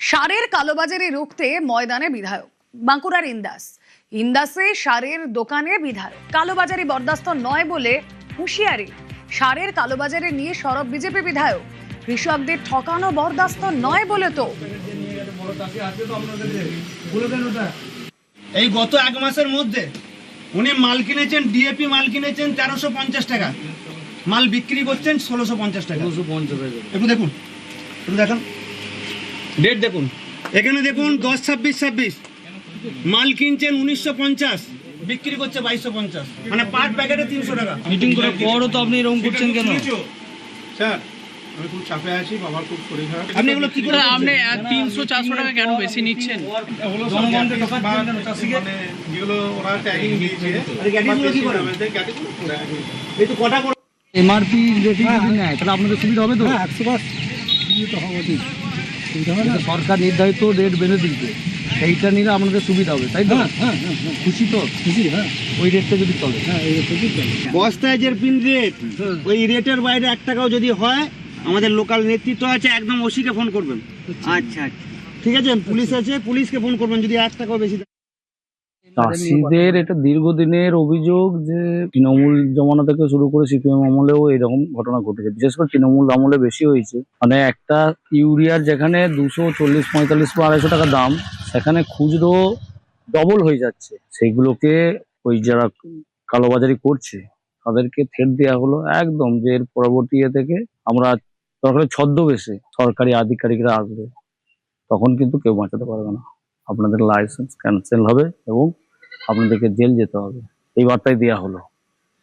সারের কালোবাজারি রুখতে ময়দানে বিধায়ক। বাঁকুড়ার ইন্দাসে সারের দোকানে বিধায়ক। কালোবাজারি বরদাস্ত নয় বলে হুঁশিয়ারি। সারের কালোবাজারি নিয়ে সরব বিজেপি বিধায়ক। কৃষকদের ঠকানো বরদাস্ত নয় বলে তো। এই গত এক মাসের মধ্যে উনি মাল কিনেছেন, ডিএপি মাল কিনেছেন 1350 টাকা, মাল বিক্রি করছেন 1650 টাকা। একটু দেখুন, একটু দেখুন ডেট দেখুন, এখানে দেখুন 10-26-26 মাল কিনছেন 1950, বিক্রি করছে 2250, মানে পার প্যাকেটে 300 টাকা। মিটিং করে পরও তো আপনি এরকম করছেন কেন? স্যার আমি খুব চাপে আছি, বাবার খুব শরীর খারাপ। আপনি এগুলো কি করে আপনি 300-400 টাকা কেন বেশি নিচ্ছেন? মানে যেগুলো ওরা ট্যাগিং দিয়েছে, গাড়িগুলো কি করে? এই তো কটা করে এমআরপি রেটিং যদি নেয় তাহলে আপনাদের সুবিধা হবে তো? 100% হবে। সরকার নির্ধারিত রেট বেঁধে দিচ্ছে, সেইটা নিলে আপনাদের সুবিধা হবে, তাই তো? খুশি তো? খুশি, হ্যাঁ ওই রেটটা যদি চলে। হ্যাঁ, এই ঠিক আছে। বস্তায় যে পিন রেট, ওই রেটের বাইরে 1 টাকাও যদি হয়, আমাদের লোকাল নেতৃত্ব আছে, একদম ওসিকে ফোন করবেন। আচ্ছা আচ্ছা ঠিক আছে, পুলিশ আছে, পুলিশকে ফোন করবেন যদি 1 টাকাও বেশি। চাষিদের এটা দীর্ঘদিনের অভিযোগ যে তৃণমূল জমানা থেকে শুরু করে সিপিএম আমলেও এরকম ঘটনা ঘটেছে, বিশেষ করে তৃণমূল আমলে বেশি হয়েছে। মানে একটা ইউরিয়ার যেখানে 240, 45 বা 250 টাকা দাম, সেখানে খুচরো ডবল হয়ে যাচ্ছে। সেইগুলোকে ওই যারা কালোবাজারি করছে তাদেরকে থ্রেট দেওয়া হলো একদম, যে এর পরবর্তী থেকে আমরা দরকার ছদ্মবেশে সরকারি আধিকারিকরা আসবে, তখন কিন্তু কেউ বাঁচাতে পারবে না। আপনাদের লাইসেন্স ক্যান্সেল হবে এবং আপনাদেরকে জেল যেতে হবে, এই বার্তাই দেওয়া হলো।